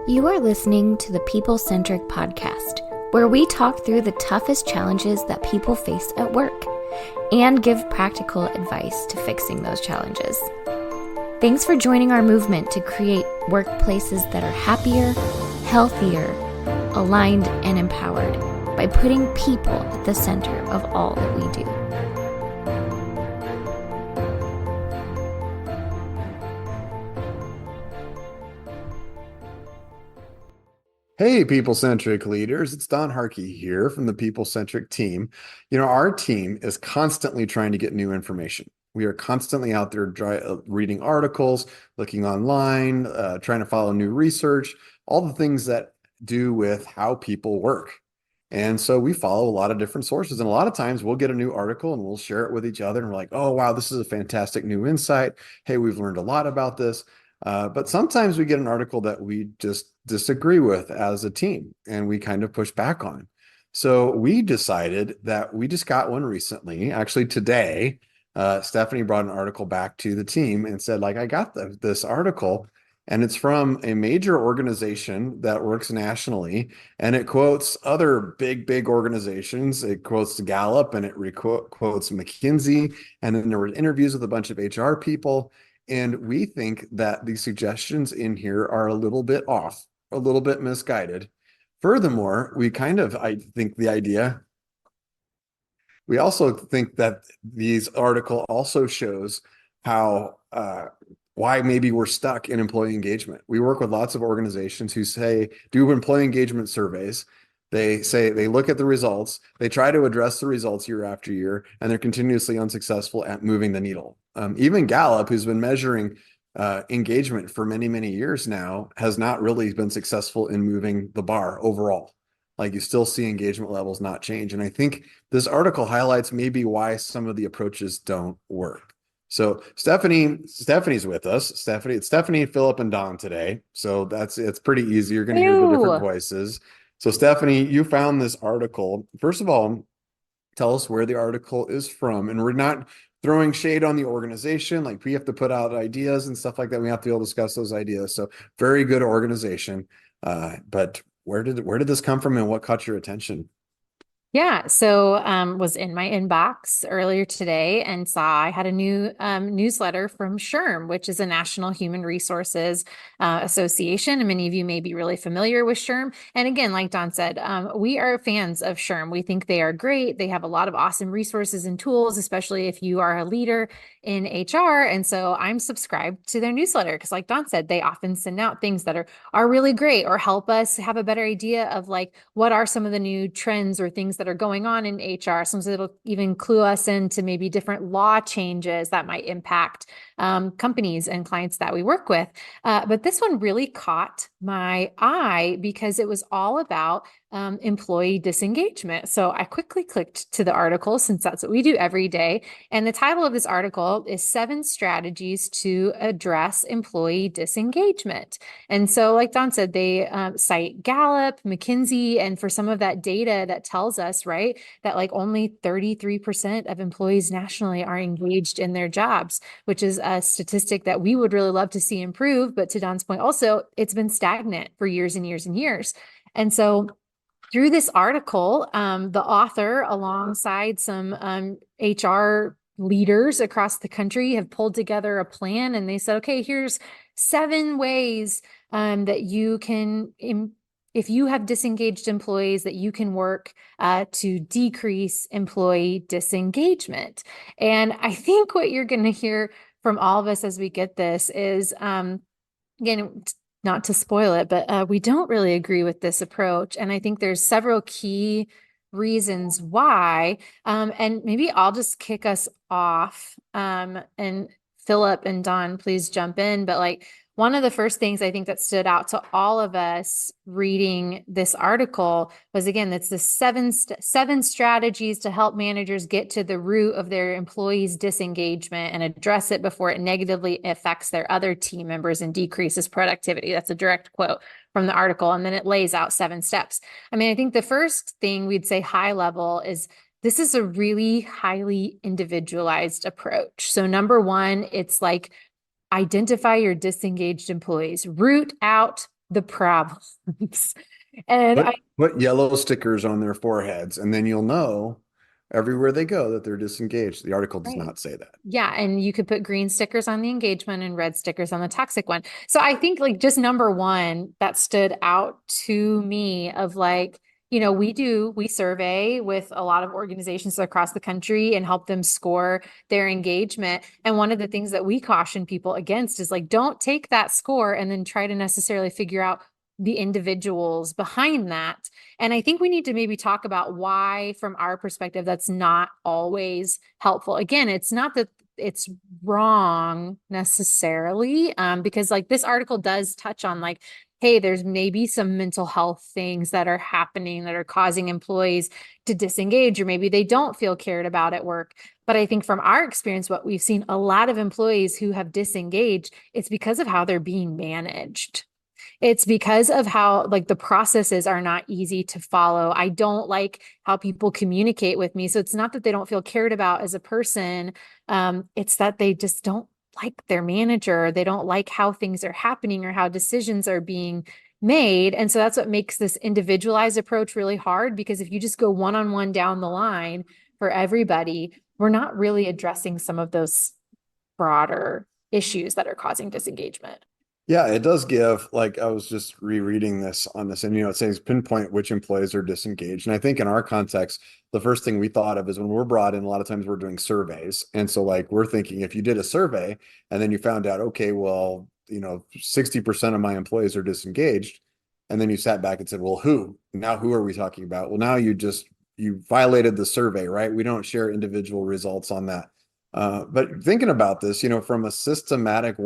You are listening to the People Centric podcast, where we talk through the toughest challenges that people face at work and give practical advice to fixing those challenges. Thanks for joining our movement to create workplaces that are happier, healthier, aligned, and empowered by putting people at the center of all that we do. Hey, People Centric leaders, it's Don Harkey here from the People Centric team. Our team is constantly trying to get new information. We are constantly out there reading articles, looking online, trying to follow new research, all the things that do with how people work. And so we follow a lot of different sources. And a lot of times we'll get a new article and we'll share it with each other. And we're like, oh, wow, this is a fantastic new insight. Hey, we've learned a lot about this. But sometimes we get an article that we just disagree with as a team and we kind of push back on. So we decided that we just got one recently. Actually, today, Stephanie brought an article back to the team and said, I got this article and it's from a major organization that works nationally. And it quotes other big organizations. It quotes Gallup and it quotes McKinsey. And then there were interviews with a bunch of HR people. And we think that the suggestions in here are a little bit off, a little bit misguided. Furthermore, we also think that these article also shows how why maybe we're stuck in employee engagement. We work with lots of organizations who do employee engagement surveys. They say they look at the results, they try to address the results year after year, and they're continuously unsuccessful at moving the needle. Even Gallup, who's been measuring engagement for many years now, has not really been successful in moving the bar overall. You still see engagement levels not change. And I think this article highlights maybe why some of the approaches don't work. So Stephanie's with us. It's Stephanie, Philip, and Don today. So it's pretty easy. You're going to hear the different voices. So Stephanie, you found this article. First of all, tell us where the article is from. And we're not throwing shade on the organization. We have to put out ideas and stuff like that. We have to be able to discuss those ideas. So very good organization. But where did this come from and what caught your attention? Yeah, so was in my inbox earlier today and saw I had a new newsletter from SHRM, which is a National Human Resources Association. And many of you may be really familiar with SHRM. And again, like Don said, we are fans of SHRM. We think they are great. They have a lot of awesome resources and tools, especially if you are a leader in HR. And so I'm subscribed to their newsletter because like Don said, they often send out things that are really great or help us have a better idea of what are some of the new trends or things that are going on in HR. Sometimes it'll even clue us into maybe different law changes that might impact companies and clients that we work with. But this one really caught my eye because it was all about employee disengagement. So I quickly clicked to the article since that's what we do every day. And the title of this article is 7 Strategies to Address Employee Disengagement. And so like Don said, they cite Gallup, McKinsey, and for some of that data that tells us, right, that only 33% of employees nationally are engaged in their jobs, which is a statistic that we would really love to see improve. But to Don's point, also, it's been stagnant for years and years and years. And so through this article, the author, alongside some HR leaders across the country, have pulled together a plan, and they said, okay, here's 7 ways that you can, if you have disengaged employees, that you can work to decrease employee disengagement. And I think what you're going to hear from all of us as we get this is, again, not to spoil it, but we don't really agree with this approach. And I think there's several key reasons why. And maybe I'll just kick us off. And Philip and Don, please jump in. But one of the first things I think that stood out to all of us reading this article was, again, that's the seven strategies to help managers get to the root of their employees' disengagement and address it before it negatively affects their other team members and decreases productivity. That's a direct quote from the article. And then it lays out 7 steps. I mean, I think the first thing we'd say high level is this is a really highly individualized approach. So number one, it's identify your disengaged employees, root out the problems. And Put yellow stickers on their foreheads, and then you'll know everywhere they go that they're disengaged. The article does right. not say that. Yeah, and you could put green stickers on the engagement and red stickers on the toxic one. So I think like just number one that stood out to me of like, we survey with a lot of organizations across the country and help them score their engagement. And one of the things that we caution people against is like, don't take that score and then try to necessarily figure out the individuals behind that. And I think we need to maybe talk about why, from our perspective, that's not always helpful. Again, it's not that it's wrong necessarily, because like this article does touch on like, hey, there's maybe some mental health things that are happening that are causing employees to disengage, or maybe they don't feel cared about at work. But I think from our experience, what we've seen a lot of employees who have disengaged, it's because of how they're being managed. It's because of how like the processes are not easy to follow. I don't like how people communicate with me. So it's not that they don't feel cared about as a person. It's that they just don't like their manager. They don't like how things are happening or how decisions are being made. And so that's what makes this individualized approach really hard, because if you just go one-on-one down the line for everybody, we're not really addressing some of those broader issues that are causing disengagement. Yeah, it does give, like, I was just rereading this on this, and it says pinpoint which employees are disengaged. And I think in our context, the first thing we thought of is when we're brought in, a lot of times we're doing surveys. And so, like, we're thinking if you did a survey and then you found out, okay, well, 60% of my employees are disengaged. And then you sat back and said, well, who? Now, who are we talking about? Well, now you violated the survey, right? We don't share individual results on that. But thinking about this, from a systematic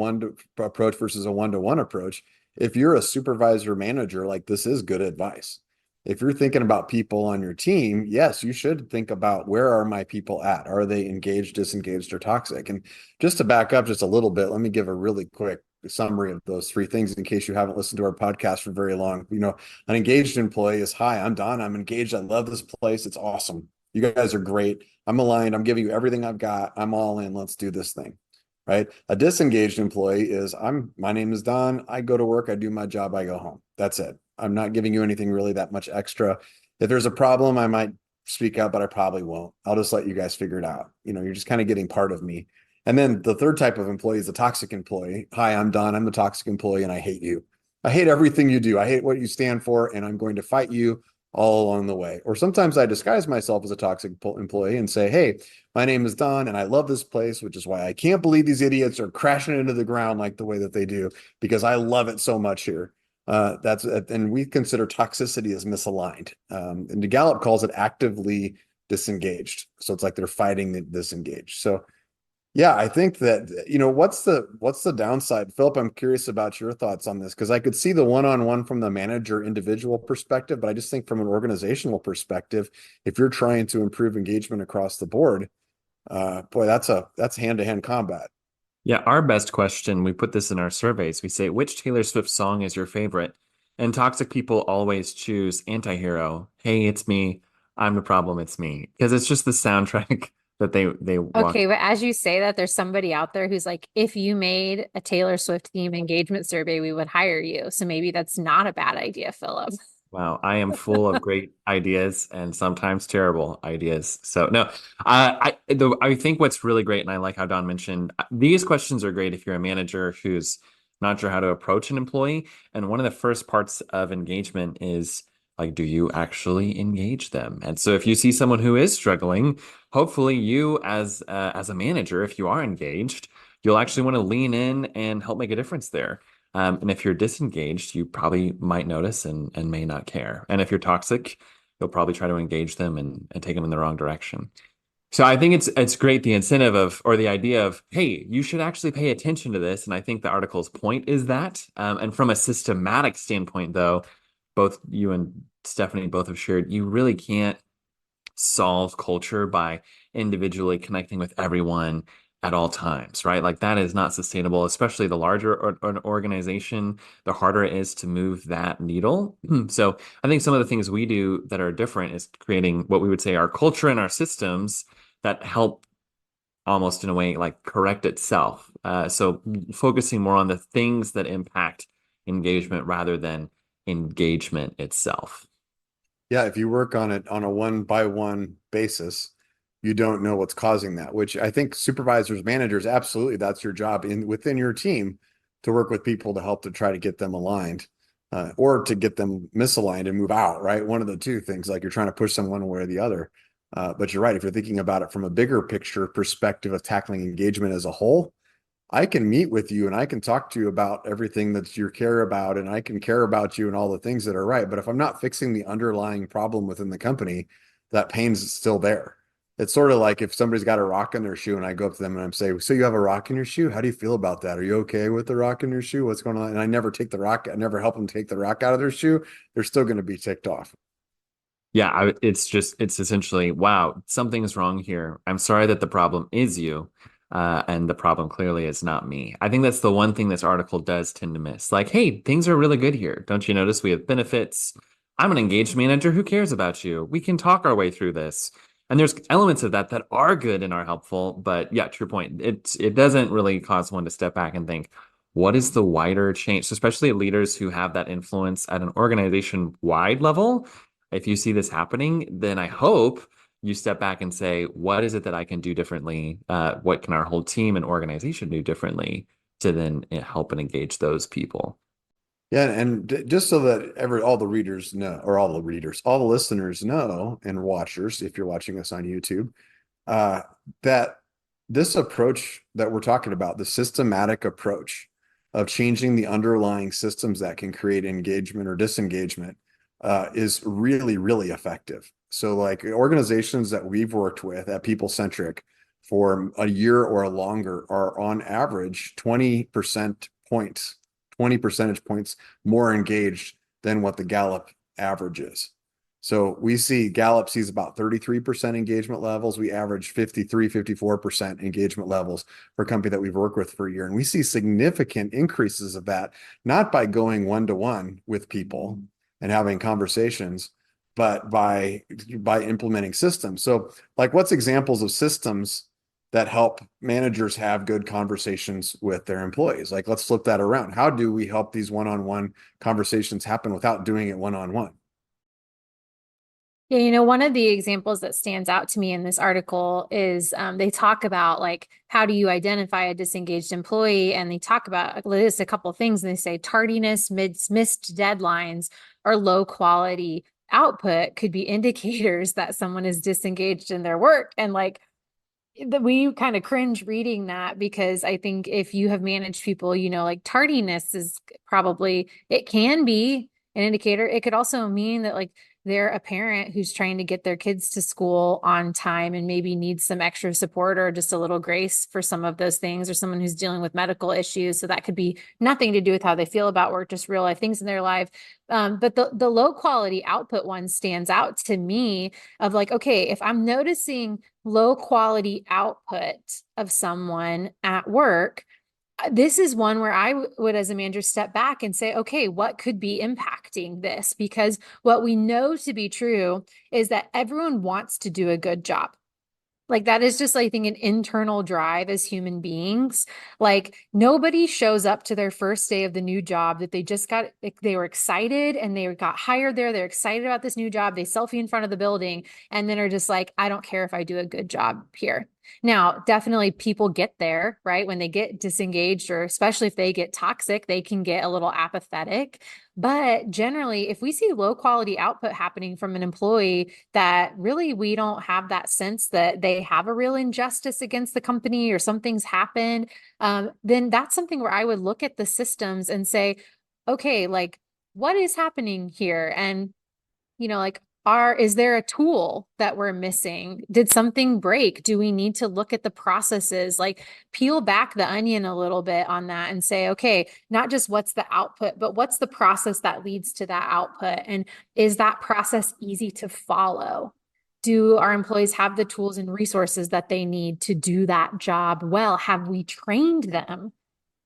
approach versus a one-to-one approach, if you're a supervisor manager, like this is good advice. If you're thinking about people on your team, yes, you should think about where are my people at? Are they engaged, disengaged, or toxic? And just to back up just a little bit, let me give a really quick summary of those three things in case you haven't listened to our podcast for very long. An engaged employee is, hi, I'm Don. I'm engaged. I love this place. It's awesome. You guys are great. I'm aligned. I'm giving you everything I've got. I'm all in. Let's do this thing. Right. A disengaged employee is, my name is Don. I go to work. I do my job. I go home. That's it. I'm not giving you anything really that much extra. If there's a problem, I might speak up, but I probably won't. I'll just let you guys figure it out. You're just kind of getting part of me. And then the third type of employee is the toxic employee. Hi, I'm Don. I'm the toxic employee and I hate you. I hate everything you do. I hate what you stand for, and I'm going to fight you all along the way. Or sometimes I disguise myself as a toxic employee and say, hey, my name is Don and I love this place, which is why I can't believe these idiots are crashing into the ground like the way that they do, because I love it so much here. And we consider toxicity as misaligned. And Gallup calls it actively disengaged. So it's like they're fighting the disengaged. So yeah, I think that, what's the downside? Philip, I'm curious about your thoughts on this, because I could see the one-on-one from the manager individual perspective, but I just think from an organizational perspective, if you're trying to improve engagement across the board, boy, that's hand-to-hand combat. Yeah, our best question, we put this in our surveys. We say, which Taylor Swift song is your favorite? And toxic people always choose Antihero. Hey, it's me. I'm the problem. It's me. Because it's just the soundtrack that they walk. Okay, but as you say that, there's somebody out there who's like, if you made a Taylor Swift theme engagement survey, we would hire you. So maybe that's not a bad idea, Philip. Wow, I am full of great ideas and sometimes terrible ideas. So no, I think what's really great, and I like how Don mentioned, these questions are great if you're a manager who's not sure how to approach an employee. And one of the first parts of engagement is like, do you actually engage them? And so if you see someone who is struggling, hopefully you as a manager, if you are engaged, you'll actually want to lean in and help make a difference there. And if you're disengaged, you probably might notice and may not care. And if you're toxic, you'll probably try to engage them and take them in the wrong direction. So I think it's great, the incentive of, or the idea of, hey, you should actually pay attention to this. And I think the article's point is that. And from a systematic standpoint, though, both you and Stephanie both have shared, you really can't solve culture by individually connecting with everyone at all times, right? Like that is not sustainable, especially the larger an organization, the harder it is to move that needle. So I think some of the things we do that are different is creating what we would say our culture and our systems that help almost in a way like correct itself. So focusing more on the things that impact engagement rather than engagement itself. Yeah, if you work on it on a one by one basis, you don't know what's causing that, which I think supervisors, managers, absolutely, that's your job within your team to work with people to help to try to get them aligned, or to get them misaligned and move out, right? One of the two things, like you're trying to push them one way or the other. But you're right, if you're thinking about it from a bigger picture perspective of tackling engagement as a whole, I can meet with you and I can talk to you about everything that you care about, and I can care about you and all the things that are right. But if I'm not fixing the underlying problem within the company, that pain's still there. It's sort of like if somebody's got a rock in their shoe and I go up to them and I'm saying, so you have a rock in your shoe? How do you feel about that? Are you okay with the rock in your shoe? What's going on? And I never take the rock. I never help them take the rock out of their shoe. They're still going to be ticked off. Yeah, it's essentially, wow, something's wrong here. I'm sorry that the problem is you, and the problem clearly is not me. I think that's the one thing this article does tend to miss. Like, hey, things are really good here. Don't you notice we have benefits? I'm an engaged manager who cares about you. We can talk our way through this. And there's elements of that that are good and are helpful. But yeah, to your point, it doesn't really cause one to step back and think, what is the wider change? So especially leaders who have that influence at an organization-wide level. If you see this happening, then I hope you step back and say, what is it that I can do differently? What can our whole team and organization do differently to then help and engage those people? Yeah, and just so that all the readers know, or all the listeners know, and watchers, if you're watching us on YouTube, uh, that this approach that we're talking about, the systematic approach of changing the underlying systems that can create engagement or disengagement, is really, really effective. So like organizations that we've worked with at People Centric for a year or longer are on average 20 percentage points more engaged than what the Gallup average is. So we see Gallup sees about 33% engagement levels. We average 53, 54% engagement levels for a company that we've worked with for a year. And we see significant increases of that, not by going one-to-one with people and having conversations, but by implementing systems. So like what's examples of systems that help managers have good conversations with their employees? Like, let's flip that around. How do we help these one-on-one conversations happen without doing it one-on-one? Yeah, one of the examples that stands out to me in this article is they talk about like, how do you identify a disengaged employee? And they talk about list a couple of things, and they say tardiness, missed deadlines, or low quality output could be indicators that someone is disengaged in their work. And like, we kind of cringe reading that, because I think if you have managed people, like tardiness is probably, it can be an indicator. It could also mean that like they're a parent who's trying to get their kids to school on time and maybe needs some extra support or just a little grace for some of those things, or someone who's dealing with medical issues. So that could be nothing to do with how they feel about work, just real life things in their life. But the low quality output one stands out to me of like, okay, if I'm noticing low quality output of someone at work, this is one where I would, as a manager, step back and say, okay, what could be impacting this? Because what we know to be true is that everyone wants to do a good job. Like that is just, I think, an internal drive as human beings. Like nobody shows up to their first day of the new job that they just got, they were excited and they got hired there. They're excited about this new job. They selfie in front of the building and then are just like, I don't care if I do a good job here. Now, definitely people get there, right? When they get disengaged, or especially if they get toxic, they can get a little apathetic. But generally, if we see low quality output happening from an employee that really we don't have that sense that they have a real injustice against the company or something's happened, then that's something where I would look at the systems and say, okay, like what is happening here? And, like, is there a tool that we're missing? Did something break? Do we need to look at the processes? Like peel back the onion a little bit on that and say, okay, not just what's the output, but what's the process that leads to that output? And is that process easy to follow? Do our employees have the tools and resources that they need to do that job well? Have we trained them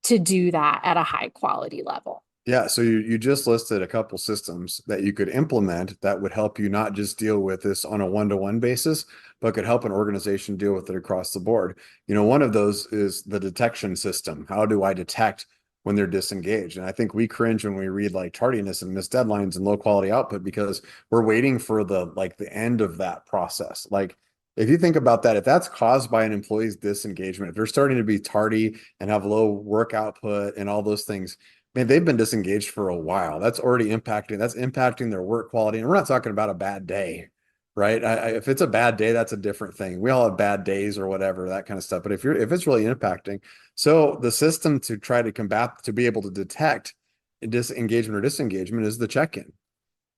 to do that at a high quality level? Yeah, so you just listed a couple systems that you could implement that would help you not just deal with this on a one-to-one basis, but could help an organization deal with it across the board. One of those is the detection system. How do I detect when they're disengaged. And I think we cringe when we read like tardiness and missed deadlines and low quality output because we're waiting for the end of that process. Like if you think about that, if that's caused by an employee's disengagement, if they're starting to be tardy and have low work output and all those things, man, they've been disengaged for a while. That's impacting their work quality. And we're not talking about a bad day, right? If it's a bad day, that's a different thing. We all have bad days or whatever, that kind of stuff. But if it's really impacting, so the system to try to combat, to be able to detect disengagement or disengagement is the check-in.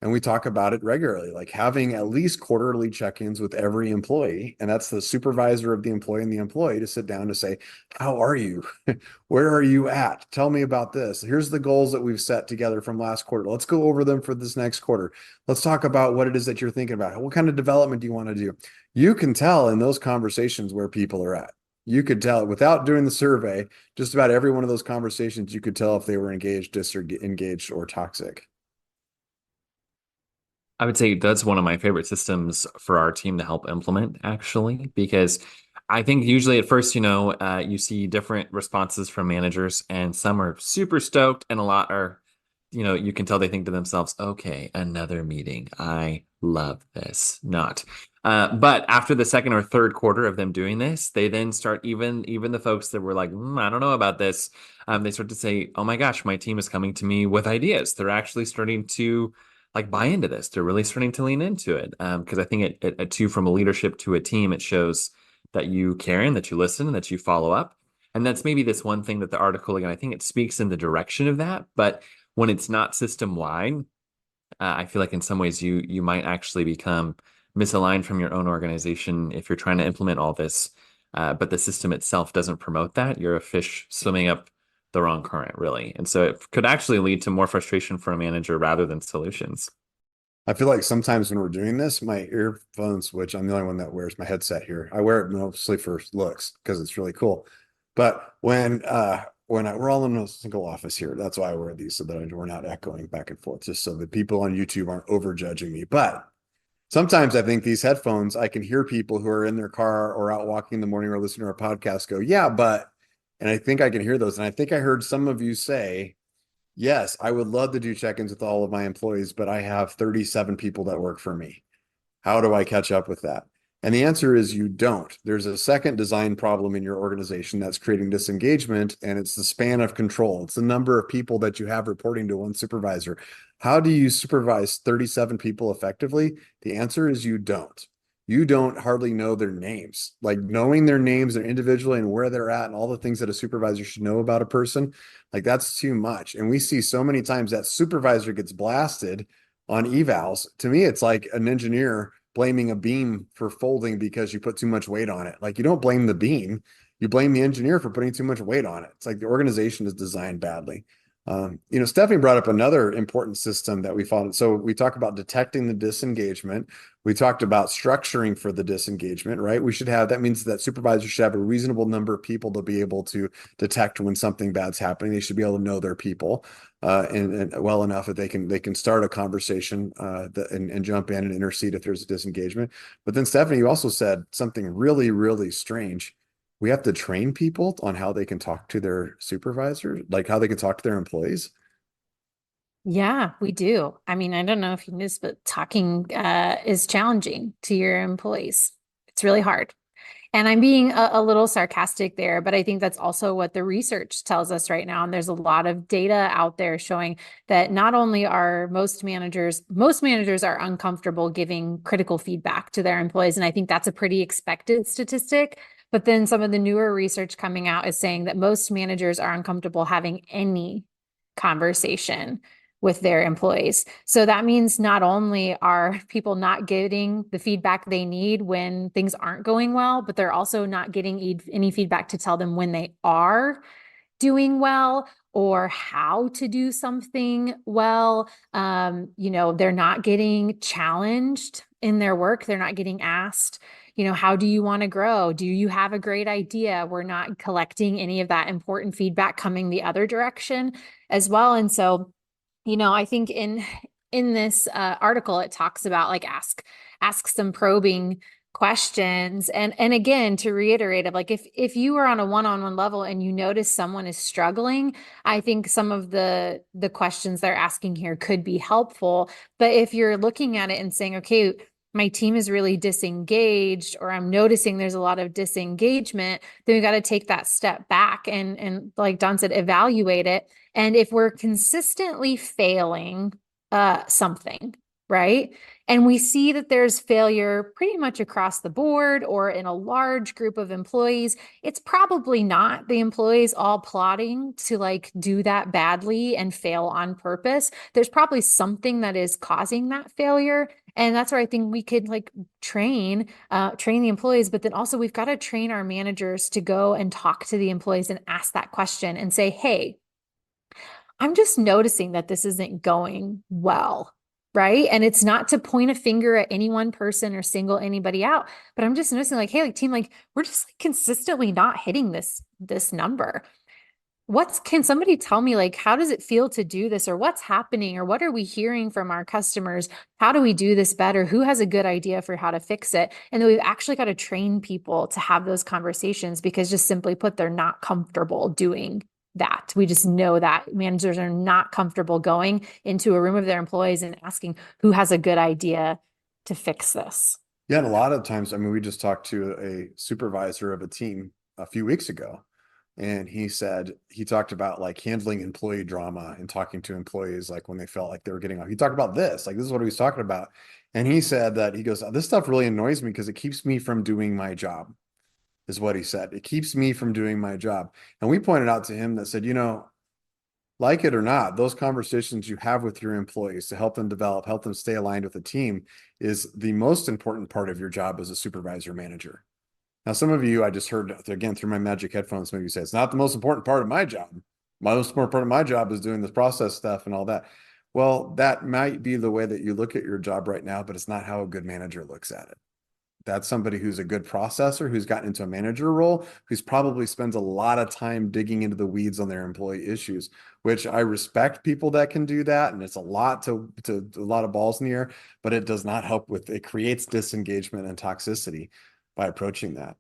And we talk about it regularly, like having at least quarterly check-ins with every employee. And that's the supervisor of the employee and the employee to sit down to say, how are you? Where are you at? Tell me about this. Here's the goals that we've set together from last quarter. Let's go over them for this next quarter. Let's talk about what it is that you're thinking about. What kind of development do you want to do? You can tell in those conversations where people are at. You could tell without doing the survey, just about every one of those conversations, you could tell if they were engaged, disengaged, or toxic. I would say that's one of my favorite systems for our team to help implement, actually, because I think usually at first, you see different responses from managers, and some are super stoked, and a lot are, you can tell they think to themselves, okay, another meeting. I love this. Not. But after the second or third quarter of them doing this, they then start even the folks that were like, I don't know about this. They start to say, oh my gosh, my team is coming to me with ideas. They're actually starting to like buy into this. They're really starting to lean into it. Because I think it too, from a leadership to a team, it shows that you care and that you listen and that you follow up. And that's maybe this one thing that the article, again, I think it speaks in the direction of that. But when it's not system wide, I feel like in some ways you might actually become misaligned from your own organization if you're trying to implement all this, but the system itself doesn't promote that. You're a fish swimming up the wrong current, really. And so it could actually lead to more frustration for a manager rather than solutions. I feel like sometimes when we're doing this, my earphones, which I'm the only one that wears my headset here, I wear it mostly for looks because it's really cool. But we're all in a single office here, that's why I wear these so that we're not echoing back and forth, just so that people on YouTube aren't over judging me. But sometimes I think these headphones, I can hear people who are in their car or out walking in the morning or listening to our podcast go, yeah, but, and I think I can hear those. And I think I heard some of you say, yes, I would love to do check-ins with all of my employees, but I have 37 people that work for me. How do I catch up with that? And the answer is you don't. There's a second design problem in your organization that's creating disengagement, and it's the span of control. It's the number of people that you have reporting to one supervisor. How do you supervise 37 people effectively? The answer is you don't. You don't hardly know their names. Like knowing their names, their individually, and where they're at, and all the things that a supervisor should know about a person, like that's too much. And we see so many times that supervisor gets blasted on evals. To me, it's like an engineer blaming a beam for folding because you put too much weight on it. Like you don't blame the beam, you blame the engineer for putting too much weight on it. It's like the organization is designed badly. Stephanie brought up another important system that we followed. So we talk about detecting the disengagement. We talked about structuring for the disengagement, right? That means that supervisors should have a reasonable number of people to be able to detect when something bad's happening. They should be able to know their people and well enough that they can start a conversation and jump in and intercede if there's a disengagement. But then Stephanie, you also said something really, really strange. We have to train people on how they can talk to their supervisors, like how they can talk to their employees. Yeah, we do. I mean, I don't know if you knew this, but talking is challenging to your employees. It's really hard. And I'm being a little sarcastic there, but I think that's also what the research tells us right now. And there's a lot of data out there showing that not only are most managers are uncomfortable giving critical feedback to their employees. And I think that's a pretty expected statistic. But then some of the newer research coming out is saying that most managers are uncomfortable having any conversation with their employees. So that means not only are people not getting the feedback they need when things aren't going well, but they're also not getting any feedback to tell them when they are doing well or how to do something well. They're not getting challenged in their work. They're not getting asked, how do you want to grow? Do you have a great idea? We're not collecting any of that important feedback coming the other direction as well. And so I think in this article, it talks about like ask some probing questions. And again, to reiterate, of like if you are on a one-on-one level and you notice someone is struggling, I think some of the questions they're asking here could be helpful. But if you're looking at it and saying, okay, my team is really disengaged, or I'm noticing there's a lot of disengagement, then we got to take that step back and like Don said, evaluate it. And if we're consistently failing something, right? And we see that there's failure pretty much across the board or in a large group of employees. It's probably not the employees all plotting to like do that badly and fail on purpose. There's probably something that is causing that failure. And that's where I think we could like train the employees, but then also we've got to train our managers to go and talk to the employees and ask that question and say, hey, I'm just noticing that this isn't going well. Right. And it's not to point a finger at any one person or single anybody out, but I'm just noticing like, hey, like team, like we're just like consistently not hitting this number. Can somebody tell me like, how does it feel to do this, or what's happening, or what are we hearing from our customers? How do we do this better? Who has a good idea for how to fix it? And then we've actually got to train people to have those conversations, because just simply put, they're not comfortable doing that. We just know that managers are not comfortable going into a room of their employees and asking who has a good idea to fix this. Yeah, and a lot of times, I mean, we just talked to a supervisor of a team a few weeks ago, and he talked about like handling employee drama and talking to employees like when they felt like they were getting off. He talked about this, like this is what he was talking about. And he said that he goes, this stuff really annoys me because it keeps me from doing my job, is what he said. It keeps me from doing my job. And we pointed out to him that said, like it or not, those conversations you have with your employees to help them develop, help them stay aligned with the team is the most important part of your job as a supervisor manager. Now, some of you, I just heard again through my magic headphones, maybe say it's not the most important part of my job. My most important part of my job is doing this process stuff and all that. Well, that might be the way that you look at your job right now, but it's not how a good manager looks at it. That's somebody who's a good processor, who's gotten into a manager role, who's probably spends a lot of time digging into the weeds on their employee issues, which I respect people that can do that. And it's a lot to a lot of balls in the air, but it does not help it creates disengagement and toxicity by approaching that.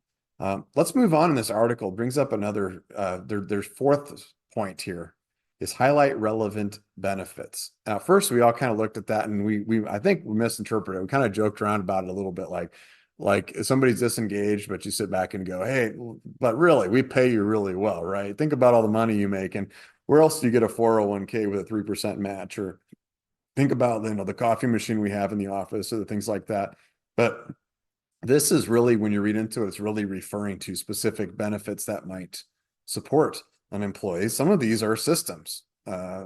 Let's move on in this article. It brings up another, there's fourth point here is highlight relevant benefits. Now, first, we all kind of looked at that and I think we misinterpreted it. We kind of joked around about it a little bit like if somebody's disengaged, but you sit back and go, hey, but really, we pay you really well, right? Think about all the money you make, and where else do you get a 401k with a 3% match? Or think about, the coffee machine we have in the office or the things like that. But this is really, when you read into it, it's really referring to specific benefits that might support an employee. Some of these are systems.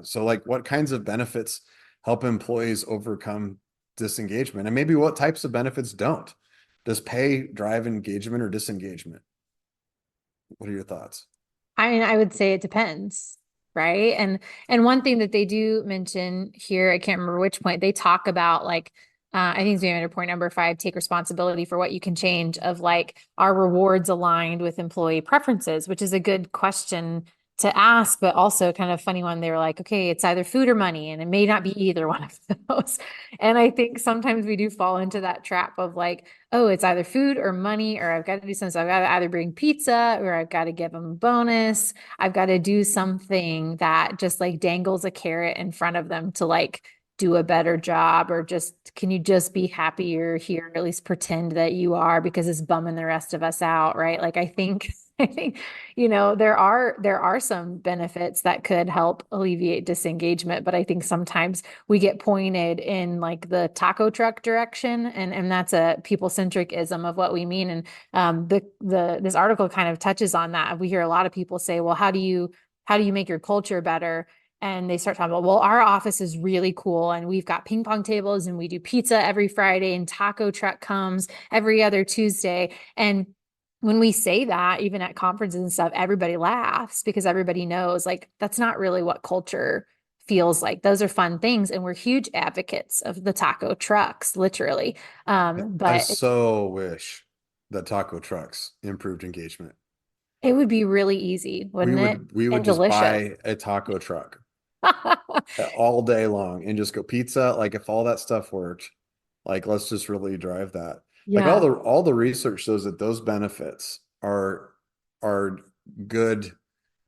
So like what kinds of benefits help employees overcome disengagement, and maybe what types of benefits don't? Does pay drive engagement or disengagement? What are your thoughts? I mean, I would say it depends, right? And one thing that they do mention here, I can't remember which point, they talk about like, I think it's maybe under point number 5, take responsibility for what you can change, of like, are rewards aligned with employee preferences, which is a good question to ask, but also kind of funny one. They were like, okay, it's either food or money, and it may not be either one of those. And I think sometimes we do fall into that trap of like, oh, it's either food or money, or I've got to do something. So I've got to either bring pizza, or I've got to give them a bonus. I've got to do something that just like dangles a carrot in front of them to like do a better job, or just, can you just be happy you're here, or at least pretend that you are, because it's bumming the rest of us out, right? Like I think there are some benefits that could help alleviate disengagement, but I think sometimes we get pointed in like the taco truck direction, and that's a people centric ism of what we mean. And this article kind of touches on that. We hear a lot of people say, well, how do you make your culture better? And they start talking about, well, our office is really cool, and we've got ping pong tables, and we do pizza every Friday, and taco truck comes every other Tuesday. And when we say that, even at conferences and stuff, everybody laughs, because everybody knows like that's not really what culture feels like. Those are fun things, and we're huge advocates of the taco trucks, literally. I But so wish that taco trucks improved engagement. it would be really easy, wouldn't it? We would And just delicious. buy a taco truck all day long and just go pizza. Like if all that stuff worked, like let's just really drive that. Like Yeah. all the research shows that those benefits are good.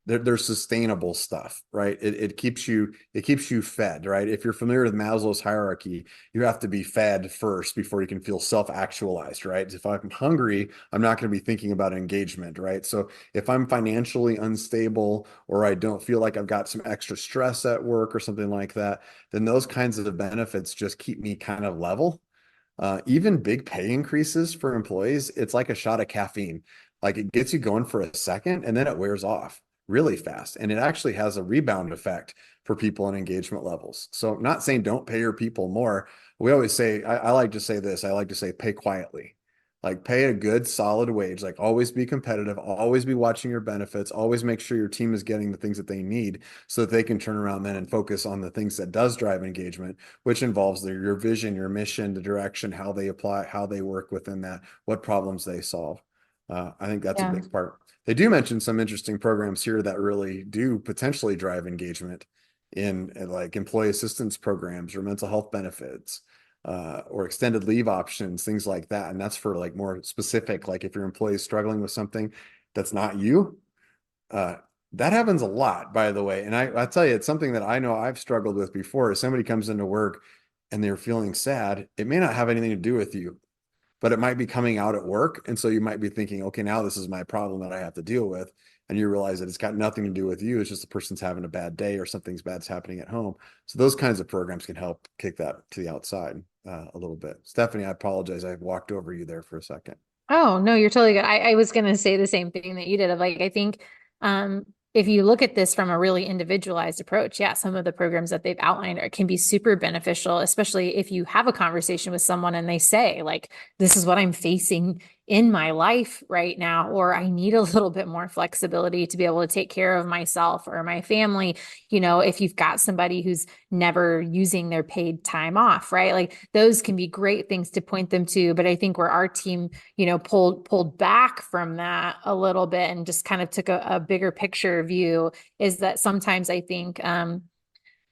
They're sustainable stuff, right? It keeps you fed, right? If you're familiar with Maslow's hierarchy, you have to be fed first before you can feel self-actualized, right? If I'm hungry, I'm not going to be thinking about engagement, right? So if I'm financially unstable or I don't feel like I've got some extra stress at work or something like that, then those kinds of benefits just keep me kind of level. Even big pay increases for employees, it's like a shot of caffeine. Like it gets you going for a second and then it wears off really fast. And it actually has a rebound effect for people and engagement levels. So I'm not saying don't pay your people more. We always say, I like to say this, I like to say pay quietly. Like pay a good solid wage, like always be competitive, always be watching your benefits, always make sure your team is getting the things that they need so that they can turn around then and focus on the things that does drive engagement, which involves your vision, your mission, the direction, how they apply, how they work within that, what problems they solve. I think that's a Yeah. big part. They do mention some interesting programs here that really do potentially drive engagement in like employee assistance programs or mental health benefits, or extended leave options, things like that. And that's for like more specific, like if your employee is struggling with something that's not you, uh, that happens a lot, by the way. And I tell you, it's something that I know I've struggled with before. If somebody comes into work and they're feeling sad, it may not have anything to do with you, but it might be coming out at work. And so you might be thinking, okay, now this is my problem that I have to deal with. And you realize that it's got nothing to do with you. It's just the person's having a bad day or something's bad's happening at home. So those kinds of programs can help kick that to the outside a little bit. Stephanie, I apologize. I walked over you there for a second. Oh, no, you're totally good. I was going to say the same thing that you did of like, I think, um, if you look at this from a really individualized approach, yeah, some of the programs that they've outlined can be super beneficial, especially if you have a conversation with someone and they say, like, this is what I'm facing in my life right now, or I need a little bit more flexibility to be able to take care of myself or my family. You know, if you've got somebody who's never using their paid time off, right? Like those can be great things to point them to. But I think where our team, you know, pulled back from that a little bit and just kind of took a bigger picture view is that sometimes I think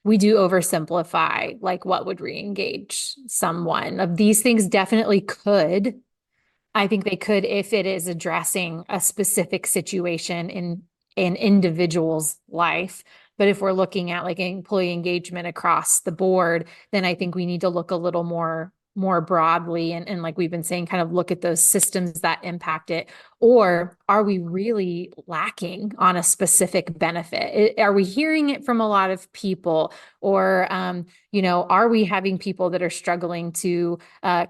we do oversimplify like what would re-engage someone. Of these things definitely could. I think they could if it is addressing a specific situation in an individual's life. But if we're looking at like employee engagement across the board, then I think we need to look a little more broadly and like we've been saying, kind of look at those systems that impact it. Or are we really lacking on a specific benefit? Are we hearing it from a lot of people? Or, you know, are we having people that are struggling to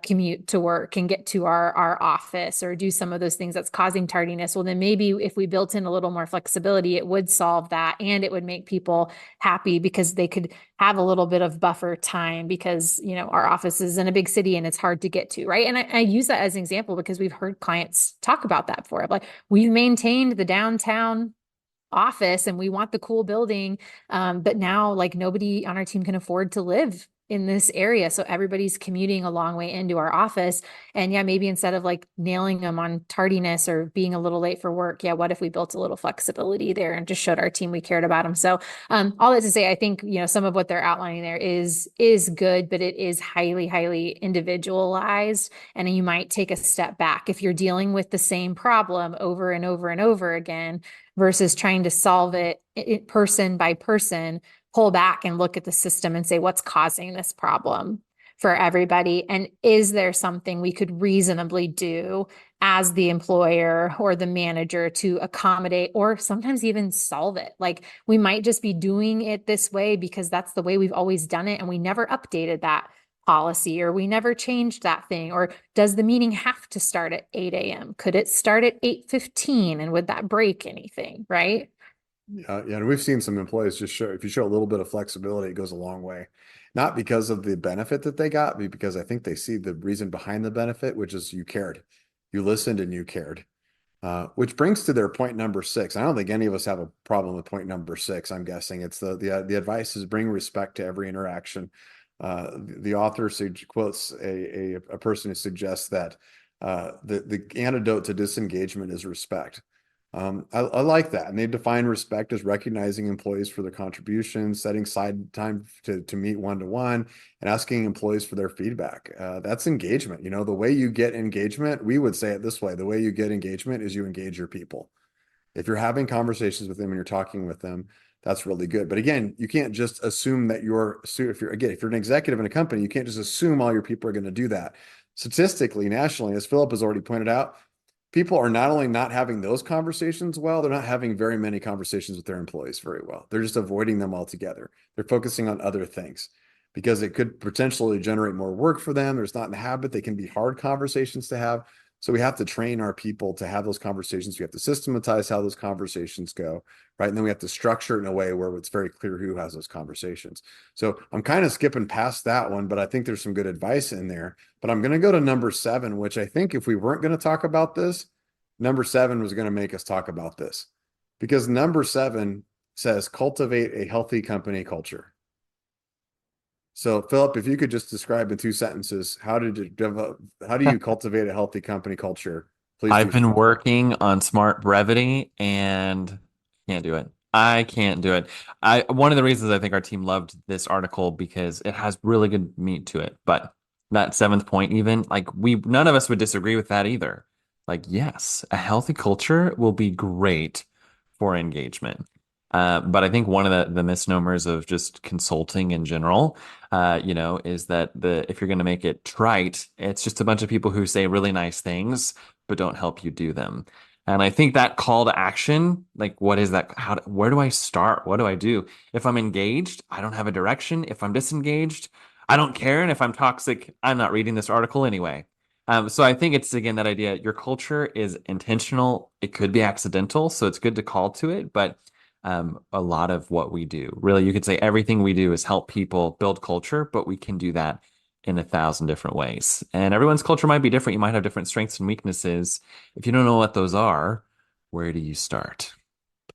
commute to work and get to our office or do some of those things that's causing tardiness? Well, then maybe if we built in a little more flexibility, it would solve that and it would make people happy because they could have a little bit of buffer time because, you know, our office is in a big city and it's hard to get to, right? And I use that as an example because we've heard clients talk about that before. Like we've maintained the downtown office and we want the cool building. But now like nobody on our team can afford to live in this area. So everybody's commuting a long way into our office. And yeah, maybe instead of like nailing them on tardiness or being a little late for work, yeah, what if we built a little flexibility there and just showed our team we cared about them? So all that to say, I think, you know, some of what they're outlining there is good, but it is highly individualized. And you might take a step back if you're dealing with the same problem over and over and over again versus trying to solve it person by person, pull back and look at the system and say, what's causing this problem for everybody? And is there something we could reasonably do as the employer or the manager to accommodate or sometimes even solve it? Like we might just be doing it this way because that's the way we've always done it and we never updated that policy or we never changed that thing. Or does the meeting have to start at 8 a.m.? Could it start at 8:15 and would that break anything, right? Yeah, and we've seen some employees just show, if you show a little bit of flexibility, it goes a long way. Not because of the benefit that they got, but because I think they see the reason behind the benefit, which is you cared. You listened and you cared. Which brings to their point number 6. I don't think any of us have a problem with point number 6. I'm guessing it's the advice is bring respect to every interaction. The author quotes a person who suggests that the antidote to disengagement is respect. I like that. And they define respect as recognizing employees for their contributions, setting side time to meet one-to-one, and asking employees for their feedback. That's engagement. You know, the way you get engagement, we would say it this way, the way you get engagement is you engage your people. If you're having conversations with them and you're talking with them, that's really good. But again, you can't just assume that if you're an executive in a company, you can't just assume all your people are going to do that. Statistically, nationally, as Philip has already pointed out, people are not only not having those conversations well, they're not having very many conversations with their employees very well. They're just avoiding them altogether. They're focusing on other things because it could potentially generate more work for them. There's not in the habit. They can be hard conversations to have. So we have to train our people to have those conversations. We have to systematize how those conversations go, right? And then we have to structure it in a way where it's very clear who has those conversations. So I'm kind of skipping past that one, but I think there's some good advice in there. But I'm going to go to number 7, which I think if we weren't going to talk about this, number 7 was going to make us talk about this, because number 7 says cultivate a healthy company culture. So, Philip, if you could just describe in 2 sentences, how do you cultivate a healthy company culture? Please I've do been so. working on smart brevity and can't do it. I can't do it. One of the reasons I think our team loved this article because it has really good meat to it. But that 7th point, even like none of us would disagree with that either. Like, yes, a healthy culture will be great for engagement. But I think one of the misnomers of just consulting in general, is that if you're going to make it trite, it's just a bunch of people who say really nice things but don't help you do them. And I think that call to action, like what is that? Where do I start? What do I do? If I'm engaged, I don't have a direction. If I'm disengaged, I don't care. And if I'm toxic, I'm not reading this article anyway. So I think it's again that idea, your culture is intentional. It could be accidental, so it's good to call to it, but a lot of what we do, really, you could say everything we do is help people build culture, but we can do that in 1,000 different ways. And everyone's culture might be different. You might have different strengths and weaknesses. If you don't know what those are, where do you start?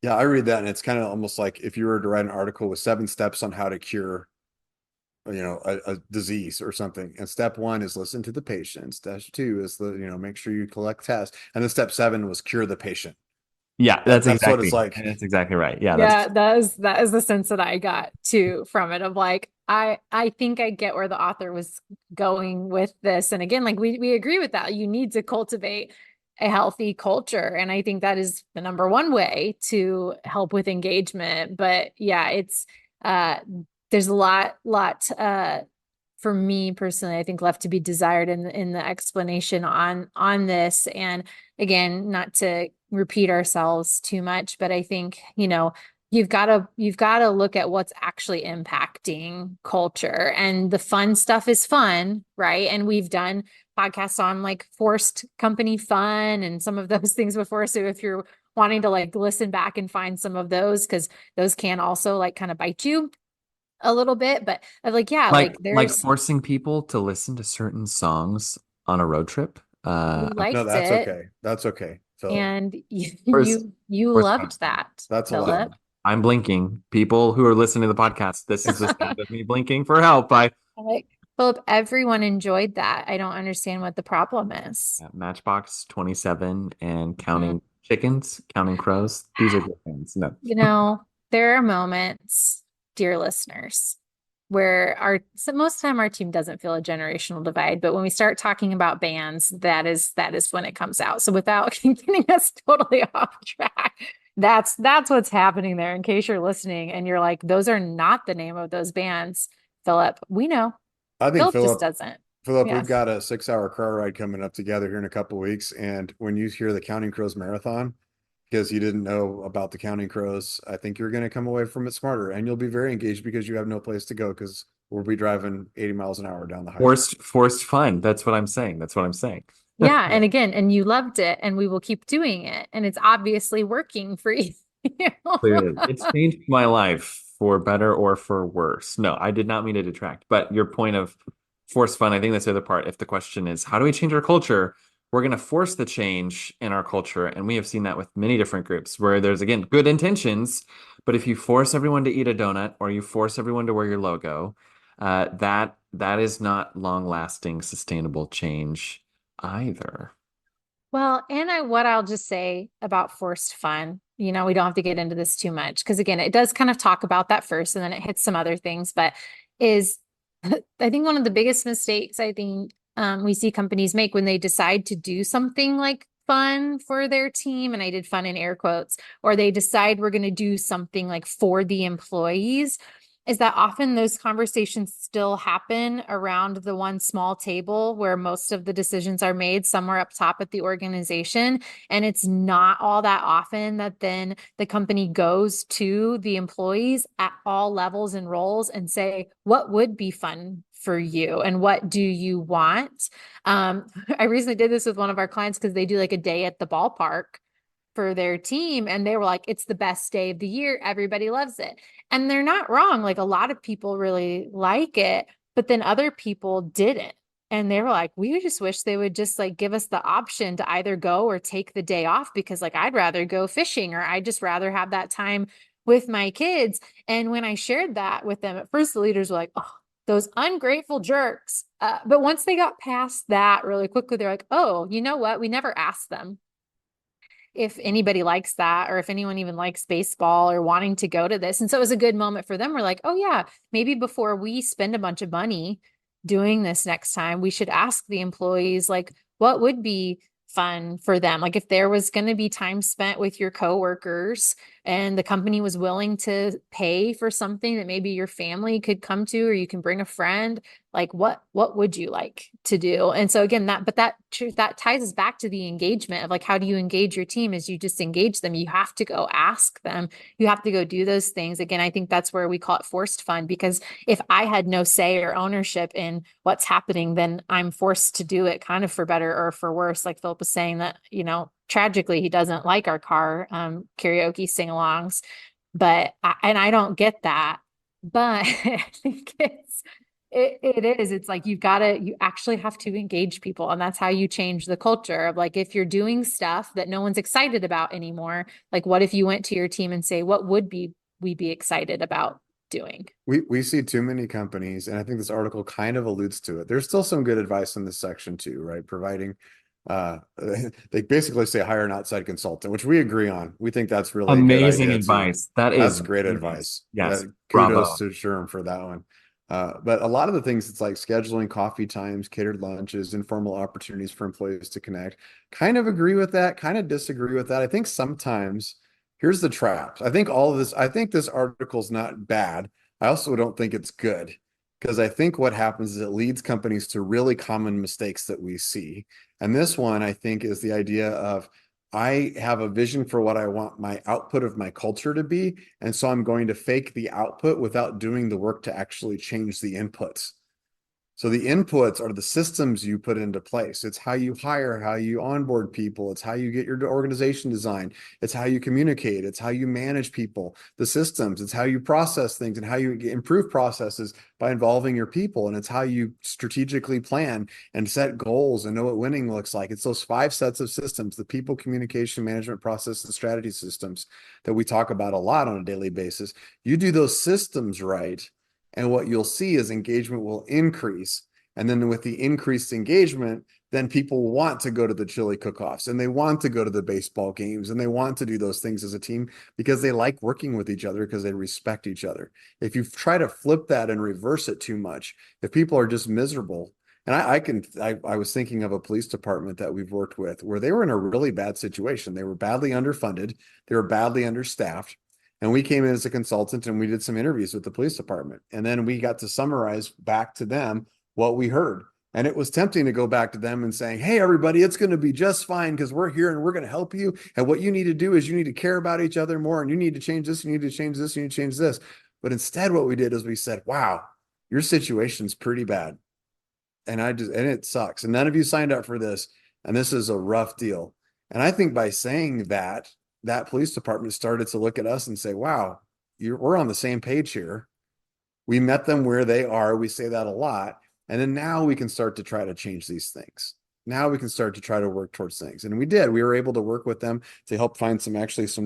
Yeah, I read that and it's kind of almost like if you were to write an article with 7 steps on how to cure, a disease or something. And step 1 is listen to the patient. Step 2 is make sure you collect tests. And then step 7 was cure the patient. Yeah, That's what it's like. that's exactly right. Yeah, Yeah, that is the sense that I got too from it of like I think I get where the author was going with this. And again, like we agree with that. You need to cultivate a healthy culture. And I think that is the number one way to help with engagement. But yeah, it's uh there's a lot for me personally, I think left to be desired in the explanation on this. And again, not to repeat ourselves too much, but I think, you've got to look at what's actually impacting culture, and the fun stuff is fun, right? And we've done podcasts on like forced company fun and some of those things before. So if you're wanting to like listen back and find some of those, because those can also like kind of bite you a little bit, but like, yeah, like like there's, forcing people to listen to certain songs on a road trip. you No, liked that's it okay. That's okay, Philip. and you Force, you force loved that, That's Philip. allowed. I'm blinking. People who are listening to the podcast, this is the sound of me blinking for help. Like, Philip, everyone enjoyed that. I don't understand what the problem is. Matchbox 27 and Mm. counting chickens, counting crows. These are good things. No. There are moments, dear listeners, where most of the time our team doesn't feel a generational divide, but when we start talking about bands, that is when it comes out. So without getting us totally off track, that's what's happening there. In case you're listening and you're like, those are not the name of those bands, Philip. We know. I think Philip just doesn't. Philip, we've Yes. got a 6-hour car ride coming up together here in a couple of weeks. And when you hear the Counting Crows Marathon, because you didn't know about the Counting Crows, I think you're going to come away from it smarter and you'll be very engaged because you have no place to go because we'll be driving 80 miles an hour down the highway. Forced fun. That's what I'm saying. That's what I'm saying. Yeah. And again, and you loved it, and we will keep doing it. And it's obviously working for you. Clearly, it's changed my life for better or for worse. No, I did not mean to detract. But your point of force fun, I think that's the other part. If the question is, how do we change our culture? We're going to force the change in our culture. And we have seen that with many different groups where there's, again, good intentions. But if you force everyone to eat a donut or you force everyone to wear your logo, that is not long lasting, sustainable change either. Well, and what I'll just say about forced fun, we don't have to get into this too much because again, it does kind of talk about that first and then it hits some other things, but is I think one of the biggest mistakes I think we see companies make when they decide to do something like fun for their team, and I did fun in air quotes, or they decide we're going to do something like for the employees, is that often those conversations still happen around the one small table where most of the decisions are made somewhere up top at the organization. And it's not all that often that then the company goes to the employees at all levels and roles and say, what would be fun for you and what do you want? I recently did this with one of our clients because they do like a day at the ballpark for their team, and they were like, it's the best day of the year, everybody loves it. And they're not wrong, like a lot of people really like it, but then other people didn't, and they were like, we just wish they would just like give us the option to either go or take the day off, because like I'd rather go fishing, or I'd just rather have that time with my kids. And when I shared that with them, at first the leaders were like, oh, those ungrateful jerks, but once they got past that really quickly, they're like, oh, you know what, we never asked them if anybody likes that, or if anyone even likes baseball or wanting to go to this. And so it was a good moment for them. We're like, oh yeah, maybe before we spend a bunch of money doing this next time, we should ask the employees, like, what would be fun for them? Like if there was going to be time spent with your coworkers and the company was willing to pay for something that maybe your family could come to, or you can bring a friend, like what would you like to do? And so again, that ties us back to the engagement of like, how do you engage your team? Is you just engage them. You have to go ask them. You have to go do those things. Again, I think that's where we call it forced fun, because if I had no say or ownership in what's happening, then I'm forced to do it kind of for better or for worse. Like Philip was saying that, tragically, he doesn't like our car karaoke sing-alongs, but I don't get that. But I think it's like you actually have to engage people, and that's how you change the culture of like, if you're doing stuff that no one's excited about anymore, like what if you went to your team and say, what would we be excited about doing? We see too many companies, and I think this article kind of alludes to it. There's still some good advice in this section too, right? Providing they basically say hire an outside consultant, which we agree on. We think that's really a good Amazing idea too. advice. That That's is great genius. advice. Yes. Kudos Bravo. to Sherm for that one. But a lot of the things, it's like scheduling coffee times, catered lunches, informal opportunities for employees to connect. Kind of agree with that, kind of disagree with that. I think sometimes here's the traps. I think this article's not bad. I also don't think it's good, because I think what happens is it leads companies to really common mistakes that we see. And this one, I think, is the idea of, I have a vision for what I want my output of my culture to be. And so I'm going to fake the output without doing the work to actually change the inputs. So the inputs are the systems you put into place. It's how you hire, how you onboard people. It's how you get your organization designed. It's how you communicate. It's how you manage people, the systems. It's how you process things and how you improve processes by involving your people. And it's how you strategically plan and set goals and know what winning looks like. It's those 5 sets of systems, the people, communication, management, process, and strategy systems that we talk about a lot on a daily basis. You do those systems right, and what you'll see is engagement will increase. And then with the increased engagement, then people want to go to the chili cook-offs, and they want to go to the baseball games, and they want to do those things as a team because they like working with each other, because they respect each other. If you try to flip that and reverse it too much, if people are just miserable, and I was thinking of a police department that we've worked with where they were in a really bad situation. They were badly underfunded. They were badly understaffed. And we came in as a consultant and we did some interviews with the police department. And then we got to summarize back to them what we heard. And it was tempting to go back to them and saying, hey, everybody, it's going to be just fine because we're here and we're going to help you. And what you need to do is you need to care about each other more, and you need to change this, you need to change this, you need to change this. But instead, what we did is we said, wow, your situation's pretty bad. And it sucks. And none of you signed up for this. And this is a rough deal. And I think by saying that, that police department started to look at us and say, wow, we're on the same page here. We met them where they are. We say that a lot. And then now we can start to try to change these things. Now we can start to try to work towards things. And we did. We were able to work with them to help find some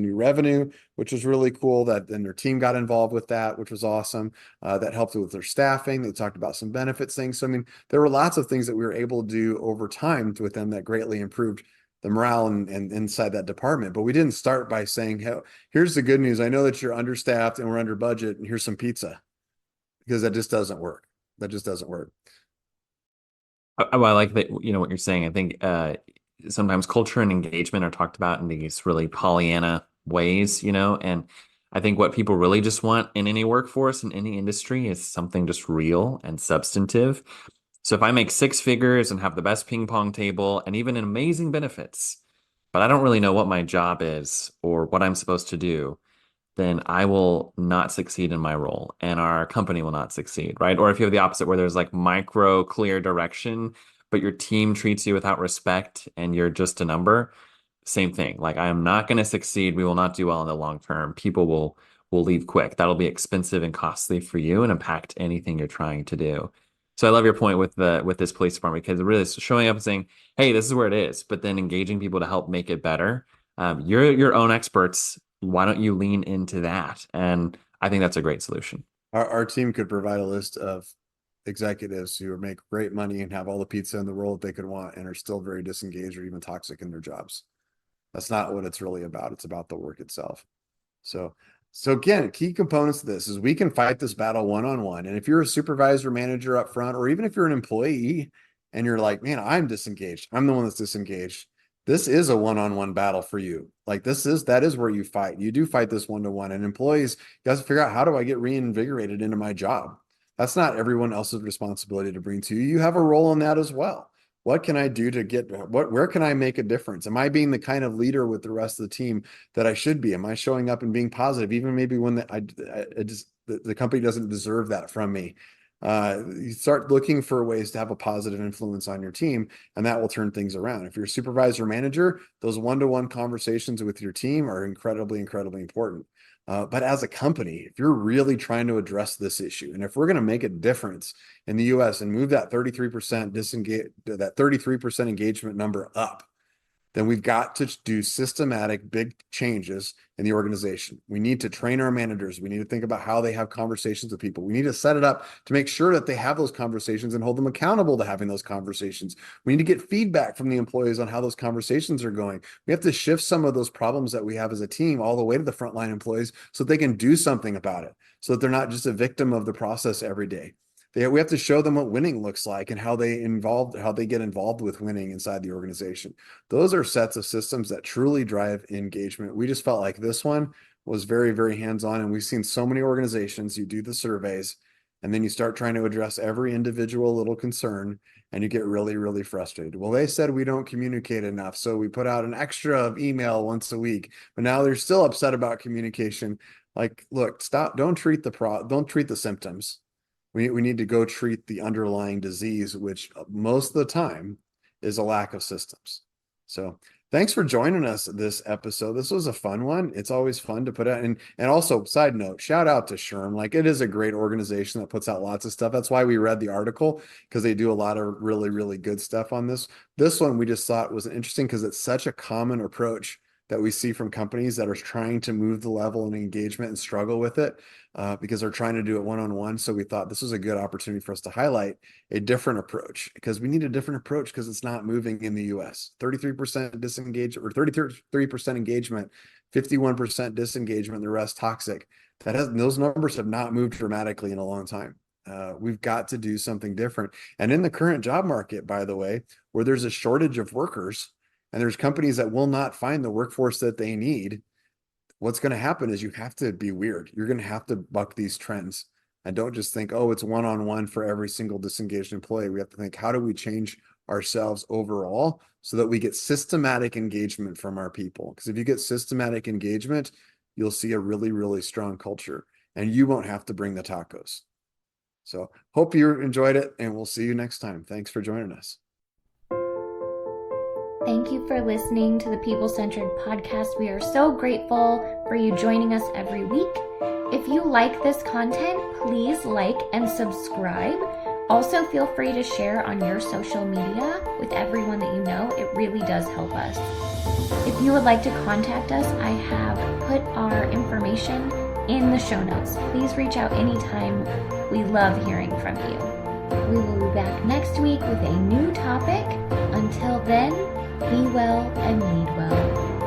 new revenue, which was really cool. That then their team got involved with that, which was awesome. That helped with their staffing. They talked about some benefits things. So, I mean, there were lots of things that we were able to do over time with them that greatly improved the morale and inside that department. But we didn't start by saying, hey, here's the good news. I know that you're understaffed and we're under budget, and here's some pizza, because that just doesn't work. That just doesn't work. Well, I like that, what you're saying. I think sometimes culture and engagement are talked about in these really Pollyanna ways, and I think what people really just want in any workforce, in any industry, is something just real and substantive. So if I make six figures and have the best ping pong table and even amazing benefits, but I don't really know what my job is or what I'm supposed to do, then I will not succeed in my role and our company will not succeed, right? Or if you have the opposite where there's like micro clear direction, but your team treats you without respect and you're just a number, same thing. Like, I am not going to succeed. We will not do well in the long term. People will leave quick. That'll be expensive and costly for you and impact anything you're trying to do. So I love your point with this police department, because it really is showing up and saying, hey, this is where it is, but then engaging people to help make it better. You're your own experts. Why don't you lean into that? And I think that's a great solution. Our team could provide a list of executives who make great money and have all the pizza in the world that they could want and are still very disengaged or even toxic in their jobs. That's not what it's really about. It's about the work itself. So again, key components of this is we can fight this battle one-on-one. And if you're a supervisor, manager up front, or even if you're an employee and you're like, man, I'm disengaged, I'm the one that's disengaged, this is a one-on-one battle for you. Like, that is where you fight. You do fight this one-to-one. And employees, you have to figure out, how do I get reinvigorated into my job? That's not everyone else's responsibility to bring to you. You have a role in that as well. What can I do to where can I make a difference? Am I being the kind of leader with the rest of the team that I should be? Am I showing up and being positive, even maybe when the company doesn't deserve that from me? You start looking for ways to have a positive influence on your team, and that will turn things around. If you're a supervisor manager, those one-to-one conversations with your team are incredibly, incredibly important. But as a company, if you're really trying to address this issue, and if we're going to make a difference in the US and move that 33% engagement number up, then we've got to do systematic big changes in the organization. We need to train our managers. We need to think about how they have conversations with people. We need to set it up to make sure that they have those conversations and hold them accountable to having those conversations. We need to get feedback from the employees on how those conversations are going. We have to shift some of those problems that we have as a team all the way to the frontline employees so that they can do something about it, so that they're not just a victim of the process every day. We have to show them what winning looks like and how they get involved with winning inside the organization. Those are sets of systems that truly drive engagement. We just felt like this one was very, very hands-on, and we've seen so many organizations, you do the surveys and then you start trying to address every individual little concern and you get really, really frustrated. Well, they said we don't communicate enough, so we put out an extra email once a week, but now they're still upset about communication. Like, look, stop, don't treat the symptoms. We need to go treat the underlying disease, which most of the time is a lack of systems. So thanks for joining us this episode. This was a fun one. It's always fun to put out. And also, side note, shout out to SHRM. Like, it is a great organization that puts out lots of stuff. That's why we read the article, because they do a lot of really, really good stuff on this. This one we just thought was interesting because it's such a common approach that we see from companies that are trying to move the level of engagement and struggle with it because they're trying to do it one-on-one. So we thought this was a good opportunity for us to highlight a different approach, because we need a different approach because it's not moving in the US. 33% disengagement, or 33% engagement, 51% disengagement, the rest toxic. Those numbers have not moved dramatically in a long time. We've got to do something different. And in the current job market, by the way, where there's a shortage of workers, and there's companies that will not find the workforce that they need, what's going to happen is you have to be weird. You're going to have to buck these trends, and don't just think, oh, it's one-on-one for every single disengaged employee. We have to think, how do we change ourselves overall so that we get systematic engagement from our people? Because if you get systematic engagement, you'll see a really, really strong culture, and you won't have to bring the tacos. So hope you enjoyed it, and we'll see you next time. Thanks for joining us. Thank you for listening to the People Centric podcast. We are so grateful for you joining us every week. If you like this content, please like and subscribe. Also, feel free to share on your social media with everyone that you know. It really does help us. If you would like to contact us, I have put our information in the show notes. Please reach out anytime. We love hearing from you. We will be back next week with a new topic. Until then, Be well and lead well.